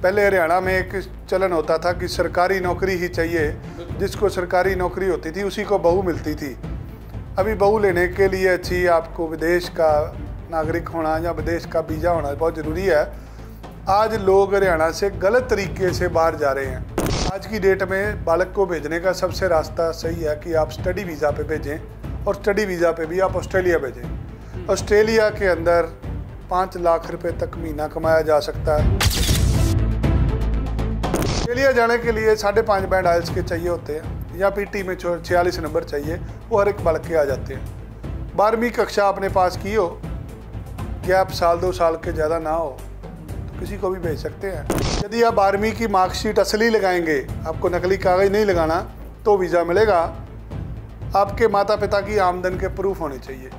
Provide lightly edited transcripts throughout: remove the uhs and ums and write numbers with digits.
पहले हरियाणा में एक चलन होता था कि सरकारी नौकरी ही चाहिए, जिसको सरकारी नौकरी होती थी उसी को बहू मिलती थी। अभी बहू लेने के लिए अच्छी आपको विदेश का नागरिक होना या विदेश का वीज़ा होना बहुत ज़रूरी है। आज लोग हरियाणा से गलत तरीके से बाहर जा रहे हैं। आज की डेट में बालक को भेजने का सबसे रास्ता सही है कि आप स्टडी वीज़ा पे भेजें, और स्टडी वीज़ा पे भी आप ऑस्ट्रेलिया भेजें। ऑस्ट्रेलिया के अंदर 5 लाख रुपए तक महीना कमाया जा सकता है। ऑस्ट्रेलिया जाने के लिए 5.5 बैंड आइल्स के चाहिए होते हैं, या पीटी में 46 नंबर चाहिए, वो हर एक बालक के आ जाते हैं। 12वीं कक्षा आपने पास की हो, गैप साल 2 साल के ज़्यादा ना हो, तो किसी को भी भेज सकते हैं। यदि आप 12वीं की मार्कशीट असली लगाएंगे, आपको नकली कागज़ नहीं लगाना, तो वीज़ा मिलेगा। आपके माता पिता की आमदन के प्रूफ होने चाहिए।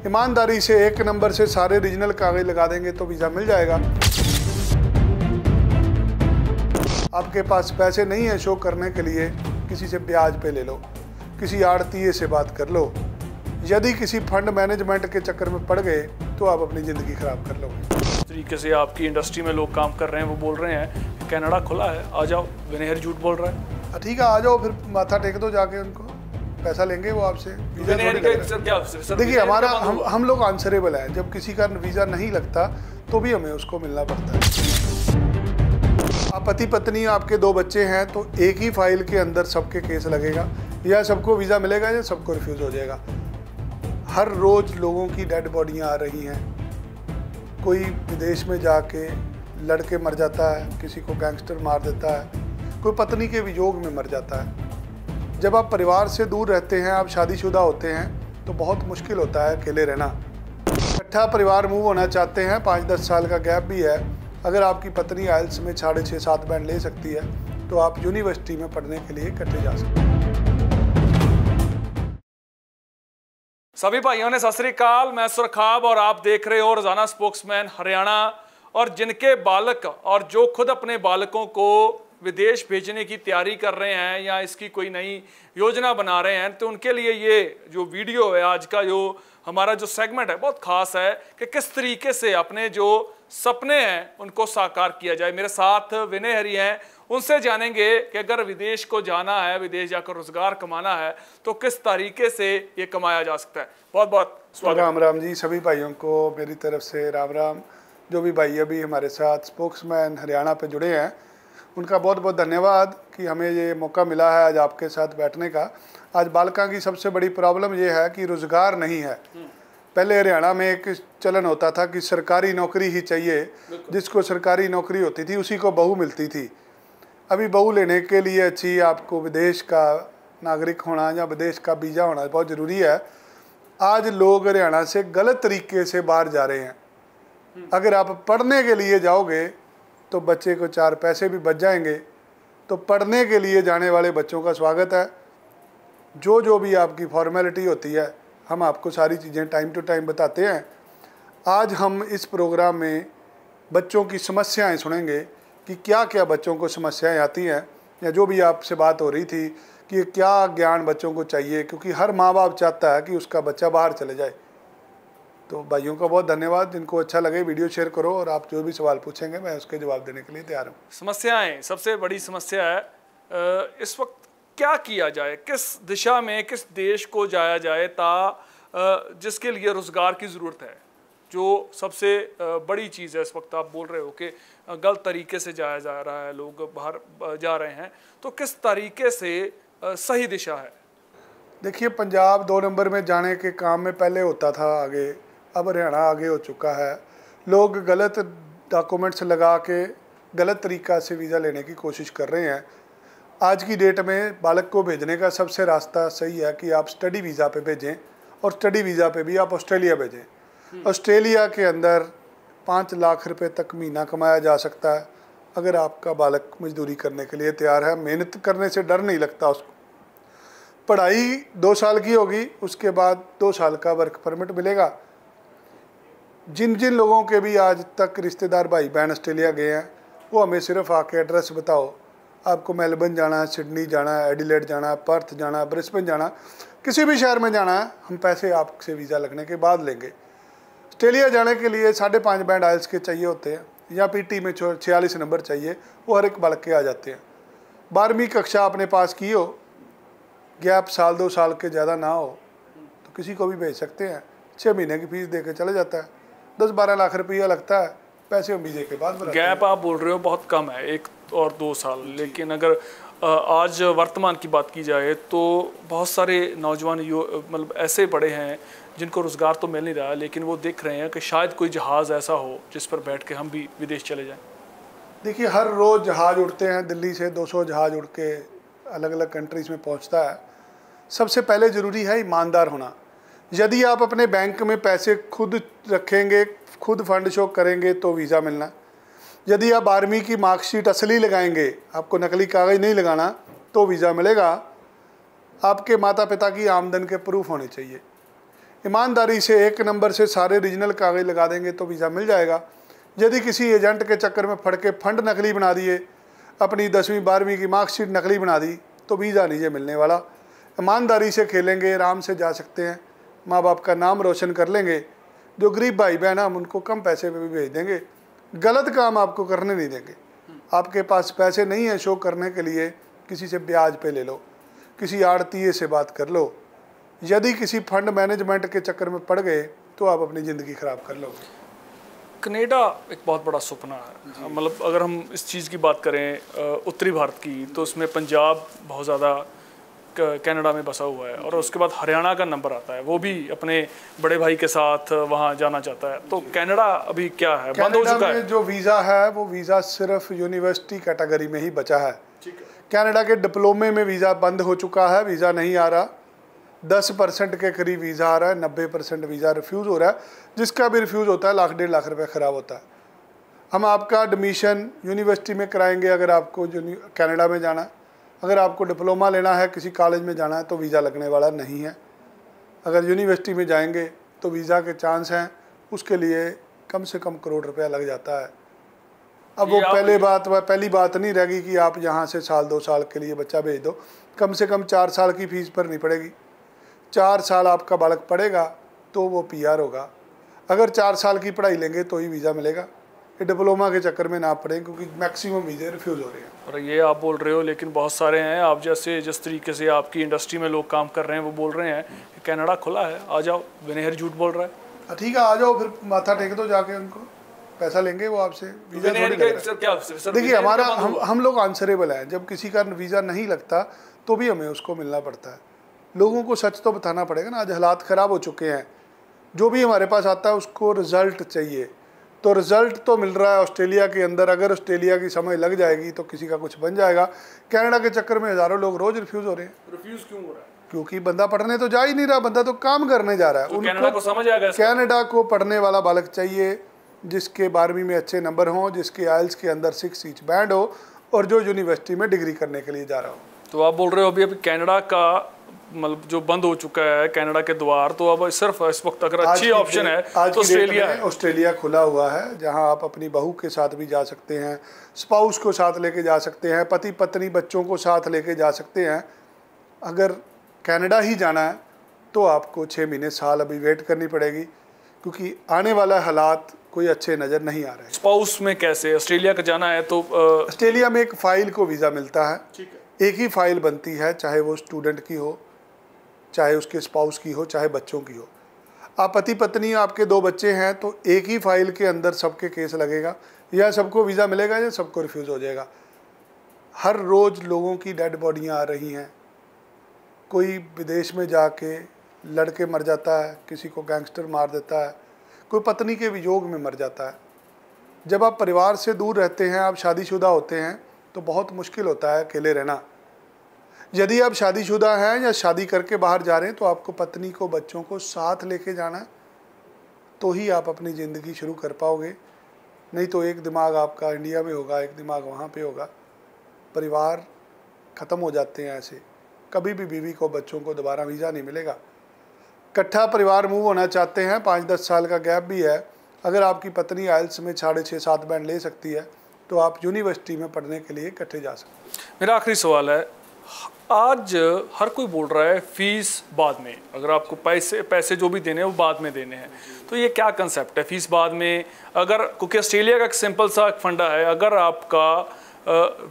ईमानदारी से 1 नंबर से सारे रीजनल कागज़ लगा देंगे तो वीज़ा मिल जाएगा। आपके पास पैसे नहीं है शो करने के लिए, किसी से ब्याज पे ले लो, किसी आड़तीये से बात कर लो। यदि किसी फंड मैनेजमेंट के चक्कर में पड़ गए तो आप अपनी ज़िंदगी ख़राब कर लोगे। इस तरीके से आपकी इंडस्ट्री में लोग काम कर रहे हैं, वो बोल रहे हैं कनाडा खुला है, आ जाओ। विनय झूठ बोल रहा है। ठीक है, आ जाओ, फिर माथा टेक दो जाके, उनको पैसा लेंगे वो आपसे। देखिए हमारा हम लोग आंसरेबल हैं। जब किसी का वीज़ा नहीं लगता तो भी हमें उसको मिलना पड़ता है। आप पति पत्नी, आपके 2 बच्चे हैं, तो एक ही फाइल के अंदर सबके केस लगेगा, या सबको वीज़ा मिलेगा या सबको रिफ्यूज़ हो जाएगा। हर रोज़ लोगों की डेड बॉडियाँ आ रही हैं। कोई विदेश में जाके लड़के मर जाता है, किसी को गैंगस्टर मार देता है, कोई पत्नी के वियोग में मर जाता है। जब आप परिवार से दूर रहते हैं, आप शादीशुदा होते हैं, तो बहुत मुश्किल होता है अकेले रहना। इकट्ठा परिवार मूव होना चाहते हैं, 5-10 साल का गैप भी है। अगर आपकी पत्नी आइल्स में 6.5-7 बैंड ले सकती है, तो आप यूनिवर्सिटी में पढ़ने के लिए इकट्ठे जा सकते हैं। सभी भाइयों ने सत श्री अकाल, मैं सुरखाब और आप देख रहे हो रोजाना स्पोक्समैन हरियाणा। और जिनके बालक और जो खुद अपने बालकों को विदेश भेजने की तैयारी कर रहे हैं या इसकी कोई नई योजना बना रहे हैं, तो उनके लिए ये जो वीडियो है, आज का जो हमारा जो सेगमेंट है, बहुत खास है कि किस तरीके से अपने जो सपने हैं उनको साकार किया जाए। मेरे साथ विनय हरी हैं, उनसे जानेंगे कि अगर विदेश को जाना है, विदेश जाकर रोजगार कमाना है, तो किस तरीके से ये कमाया जा सकता है। बहुत बहुत स्वागत। राम राम जी, सभी भाइयों को मेरी तरफ से राम राम। जो भी भाई अभी हमारे साथ स्पोक्समैन हरियाणा पे जुड़े हैं, उनका बहुत बहुत धन्यवाद कि हमें ये मौका मिला है आज आपके साथ बैठने का। आज बालका की सबसे बड़ी प्रॉब्लम ये है कि रोज़गार नहीं है। पहले हरियाणा में एक चलन होता था कि सरकारी नौकरी ही चाहिए, जिसको सरकारी नौकरी होती थी उसी को बहू मिलती थी। अभी बहू लेने के लिए अच्छी आपको विदेश का नागरिक होना या विदेश का वीज़ा होना बहुत ज़रूरी है। आज लोग हरियाणा से गलत तरीके से बाहर जा रहे हैं। अगर आप पढ़ने के लिए जाओगे तो बच्चे को 4 पैसे भी बच जाएंगे। तो पढ़ने के लिए जाने वाले बच्चों का स्वागत है। जो भी आपकी फॉर्मेलिटी होती है, हम आपको सारी चीज़ें टाइम टू टाइम बताते हैं। आज हम इस प्रोग्राम में बच्चों की समस्याएं सुनेंगे कि क्या क्या बच्चों को समस्याएं आती हैं, या जो भी आपसे बात हो रही थी कि क्या ज्ञान बच्चों को चाहिए, क्योंकि हर माँ बाप चाहता है कि उसका बच्चा बाहर चले जाए। तो भाइयों का बहुत धन्यवाद। जिनको अच्छा लगे वीडियो शेयर करो, और आप जो भी सवाल पूछेंगे मैं उसके जवाब देने के लिए तैयार हूँ। समस्याएं सबसे बड़ी समस्या है। इस वक्त क्या किया जाए, किस दिशा में, किस देश को जाया जाए जिसके लिए रोज़गार की ज़रूरत है। जो सबसे बड़ी चीज़ है इस वक्त, आप बोल रहे हो कि गलत तरीके से जाया जा रहा है, लोग बाहर जा रहे हैं, तो किस तरीके से सही दिशा है? देखिए, पंजाब 2 नंबर में जाने के काम में पहले होता था आगे, अब हरियाणा आगे हो चुका है। लोग गलत डॉक्यूमेंट्स लगा के गलत तरीक़ा से वीज़ा लेने की कोशिश कर रहे हैं। आज की डेट में बालक को भेजने का सबसे रास्ता सही है कि आप स्टडी वीज़ा पे भेजें, और स्टडी वीज़ा पे भी आप ऑस्ट्रेलिया भेजें। ऑस्ट्रेलिया के अंदर 5 लाख रुपए तक महीना कमाया जा सकता है अगर आपका बालक मजदूरी करने के लिए तैयार है। मेहनत करने से डर नहीं लगता उसको। पढ़ाई 2 साल की होगी, उसके बाद 2 साल का वर्क परमिट मिलेगा। जिन जिन लोगों के भी आज तक रिश्तेदार भाई बहन ऑस्ट्रेलिया गए हैं, वो हमें सिर्फ आके एड्रेस बताओ, आपको मेलबर्न जाना है, सिडनी जाना है, एडिलेड जाना है, पर्थ जाना है, ब्रिस्बेन जाना, किसी भी शहर में जाना है, हम पैसे आपसे वीज़ा लगने के बाद लेंगे। ऑस्ट्रेलिया जाने के लिए 5.5 बैंड आइल्स के चाहिए होते हैं, या पीटी में 46 नंबर चाहिए, वो हर एक बालक के आ जाते हैं। 12वीं कक्षा आपने पास की हो, गैप साल 2 साल के ज़्यादा ना हो, तो किसी को भी भेज सकते हैं। 6 महीने की फीस दे के चले जाता है, 10-12 लाख रुपया लगता है, पैसे हम वीजे के बाद। गैप आप बोल रहे हो बहुत कम है, 1 और 2 साल, लेकिन अगर आज वर्तमान की बात की जाए तो बहुत सारे नौजवान मतलब ऐसे बड़े हैं जिनको रोज़गार तो मिल नहीं रहा, लेकिन वो देख रहे हैं कि शायद कोई जहाज़ ऐसा हो जिस पर बैठ के हम भी विदेश चले जाएं। देखिए, हर रोज़ जहाज़ उड़ते हैं, दिल्ली से 200 जहाज़ उड़ के अलग अलग कंट्रीज़ में पहुंचता है। सबसे पहले ज़रूरी है ईमानदार होना। यदि आप अपने बैंक में पैसे खुद रखेंगे, खुद फंड शो करेंगे तो वीज़ा मिलना। यदि आप 12वीं की मार्कशीट असली लगाएंगे, आपको नकली कागज़ नहीं लगाना, तो वीज़ा मिलेगा। आपके माता पिता की आमदन के प्रूफ होने चाहिए। ईमानदारी से 1 नंबर से सारे रीजनल कागज़ लगा देंगे तो वीज़ा मिल जाएगा। यदि किसी एजेंट के चक्कर में फड़ के फंड नकली बना दिए, अपनी 10वीं 12वीं की मार्कशीट नकली बना दी, तो वीज़ा नहीं है मिलने वाला। ईमानदारी से खेलेंगे, आराम से जा सकते हैं, माँ बाप का नाम रोशन कर लेंगे। जो गरीब भाई बहन हम उनको कम पैसे पे भी भेज देंगे, गलत काम आपको करने नहीं देंगे। आपके पास पैसे नहीं है शो करने के लिए, किसी से ब्याज पे ले लो, किसी आड़तीये से बात कर लो। यदि किसी फंड मैनेजमेंट के चक्कर में पड़ गए तो आप अपनी ज़िंदगी ख़राब कर लोगे। कनाडा एक बहुत बड़ा सपना है। मतलब अगर हम इस चीज़ की बात करें उत्तरी भारत की, तो उसमें पंजाब बहुत ज़्यादा कनाडा में बसा हुआ है, और उसके बाद हरियाणा का नंबर आता है, वो भी अपने बड़े भाई के साथ वहाँ जाना चाहता है। तो कनाडा अभी क्या है, बंद हो चुका है? जो वीज़ा है वो वीज़ा सिर्फ यूनिवर्सिटी कैटेगरी में ही बचा है। कनाडा के डिप्लोमे में वीज़ा बंद हो चुका है, वीज़ा नहीं आ रहा। 10% के करीब वीज़ा आ रहा है, 90% वीज़ा रिफ्यूज़ हो रहा है। जिसका भी रिफ्यूज़ होता है 1.5 लाख रुपये ख़राब होता है। हम आपका एडमिशन यूनिवर्सिटी में कराएंगे अगर आपको कनाडा में जाना। अगर आपको डिप्लोमा लेना है, किसी कॉलेज में जाना है, तो वीज़ा लगने वाला नहीं है। अगर यूनिवर्सिटी में जाएंगे तो वीज़ा के चांस हैं, उसके लिए कम से कम करोड़ रुपया लग जाता है। अब वो पहली बात नहीं रहेगी कि आप यहाँ से साल 2 साल के लिए बच्चा भेज दो। कम से कम 4 साल की फ़ीस भरनी पड़ेगी। 4 साल आपका बालक पढ़ेगा तो वो PR होगा। अगर 4 साल की पढ़ाई लेंगे तो ही वीज़ा मिलेगा। ये डिप्लोमा के चक्कर में ना पड़े, क्योंकि मैक्सिमम वीज़े रिफ्यूज़ हो रहे हैं। और ये आप बोल रहे हो, लेकिन बहुत सारे हैं आप जैसे, जिस तरीके से आपकी इंडस्ट्री में लोग काम कर रहे हैं, वो बोल रहे हैं कि कनाडा खुला है, आ जाओ। विनय झूठ बोल रहा है। ठीक है, आ जाओ, फिर माथा टेक दो जाके, उनको पैसा लेंगे वो आपसे। वीज़ा देखिए, हमारा हम लोग आंसरेबल हैं। जब किसी का वीज़ा नहीं लगता तो भी हमें उसको मिलना पड़ता है। लोगों को सच तो बताना पड़ेगा ना। आज हालात ख़राब हो चुके हैं, जो भी हमारे पास आता है उसको रिज़ल्ट चाहिए। तो रिज़ल्ट तो मिल रहा है ऑस्ट्रेलिया के अंदर। अगर ऑस्ट्रेलिया की समझ लग जाएगी तो किसी का कुछ बन जाएगा। कनाडा के चक्कर में हज़ारों लोग रोज़ रिफ्यूज़ हो रहे हैं। रिफ्यूज़ क्यों हो रहा है? क्योंकि बंदा पढ़ने तो जा ही नहीं रहा, बंदा तो काम करने जा रहा है। तो कनाडा को समझ आ गया। कनाडा को पढ़ने वाला बालक चाहिए जिसके 12वीं में अच्छे नंबर हों, जिसके आइल्स के अंदर 6 ईच बैंड हो, और जो यूनिवर्सिटी में डिग्री करने के लिए जा रहा हो। तो आप बोल रहे हो अभी कनाडा का मतलब जो बंद हो चुका है, कनाडा के द्वार, तो अब सिर्फ इस वक्त अगर अच्छी ऑप्शन है तो ऑस्ट्रेलिया है। ऑस्ट्रेलिया खुला हुआ है, जहां आप अपनी बहू के साथ भी जा सकते हैं, स्पाउस को साथ लेके जा सकते हैं, पति पत्नी बच्चों को साथ लेके जा सकते हैं। अगर कनाडा ही जाना है तो आपको 6 महीने साल अभी वेट करनी पड़ेगी, क्योंकि आने वाला हालात कोई अच्छे नज़र नहीं आ रहे। स्पाउस में कैसे ऑस्ट्रेलिया का जाना है? तो ऑस्ट्रेलिया में एक फ़ाइल को वीज़ा मिलता है। ठीक है। एक ही फ़ाइल बनती है, चाहे वो स्टूडेंट की हो, चाहे उसके स्पाउस की हो, चाहे बच्चों की हो। आप पति पत्नी, आपके 2 बच्चे हैं, तो एक ही फाइल के अंदर सबके केस लगेगा। या सबको वीज़ा मिलेगा या सबको रिफ्यूज़ हो जाएगा। हर रोज़ लोगों की डेड बॉडियाँ आ रही हैं। कोई विदेश में जाके लड़के मर जाता है, किसी को गैंगस्टर मार देता है, कोई पत्नी के वियोग में मर जाता है। जब आप परिवार से दूर रहते हैं, आप शादीशुदा होते हैं, तो बहुत मुश्किल होता है अकेले रहना। यदि आप शादीशुदा हैं या शादी करके बाहर जा रहे हैं, तो आपको पत्नी को, बच्चों को साथ लेके जाना है, तो ही आप अपनी ज़िंदगी शुरू कर पाओगे। नहीं तो एक दिमाग आपका इंडिया में होगा, एक दिमाग वहाँ पे होगा। परिवार ख़त्म हो जाते हैं ऐसे। कभी भी बीवी को, बच्चों को दोबारा वीज़ा नहीं मिलेगा। इकट्ठा परिवार मूव होना चाहते हैं, 5-10 साल का गैप भी है। अगर आपकी पत्नी आइल्स में 6.5-7 बैंड ले सकती है, तो आप यूनिवर्सिटी में पढ़ने के लिए इकट्ठे जा सकते हैं। मेरा आखिरी सवाल है, आज हर कोई बोल रहा है फीस बाद में, अगर आपको पैसे जो भी देने हैं वो बाद में देने हैं, तो ये क्या कंसेप्ट है फीस बाद में? अगर क्योंकि ऑस्ट्रेलिया का एक सिंपल सा फंडा है, अगर आपका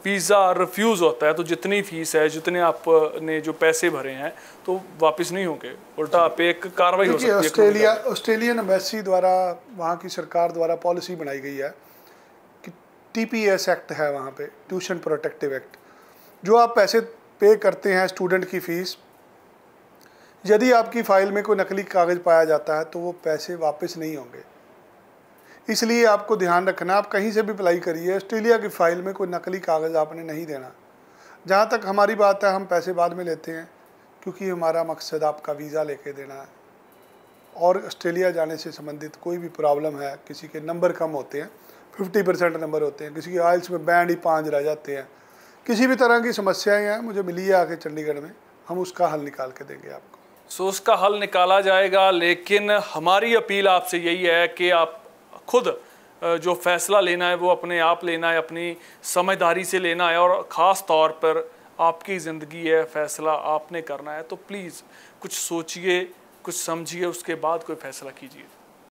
वीज़ा रिफ्यूज़ होता है तो जितनी फ़ीस है, जितने आपने जो पैसे भरे हैं तो वापस नहीं होंगे, उल्टा आप एक कार्रवाई हो सकती है। ऑस्ट्रेलियन एम्बेसी द्वारा, वहाँ की सरकार द्वारा पॉलिसी बनाई गई है कि TPS एक्ट है वहाँ पे, ट्यूशन प्रोटेक्टिव एक्ट। जो आप पैसे पे करते हैं स्टूडेंट की फ़ीस, यदि आपकी फ़ाइल में कोई नकली कागज़ पाया जाता है तो वो पैसे वापस नहीं होंगे। इसलिए आपको ध्यान रखना, आप कहीं से भी अप्लाई करिए, ऑस्ट्रेलिया की फ़ाइल में कोई नकली कागज़ आपने नहीं देना। जहाँ तक हमारी बात है, हम पैसे बाद में लेते हैं क्योंकि हमारा मकसद आपका वीज़ा लेके देना है। और ऑस्ट्रेलिया जाने से संबंधित कोई भी प्रॉब्लम है, किसी के नंबर कम होते हैं, 50% नंबर होते हैं, किसी की आइल्स में बैंड ही 5 रह जाते हैं, किसी भी तरह की समस्याएं हैं, मुझे मिली है आके चंडीगढ़ में, हम उसका हल निकाल के देंगे आपको। सो उसका हल निकाला जाएगा, लेकिन हमारी अपील आपसे यही है कि आप खुद जो फैसला लेना है वो अपने आप लेना है, अपनी समझदारी से लेना है, और ख़ास तौर पर आपकी ज़िंदगी है, फ़ैसला आपने करना है। तो प्लीज़ कुछ सोचिए, कुछ समझिए, उसके बाद कोई फ़ैसला कीजिए।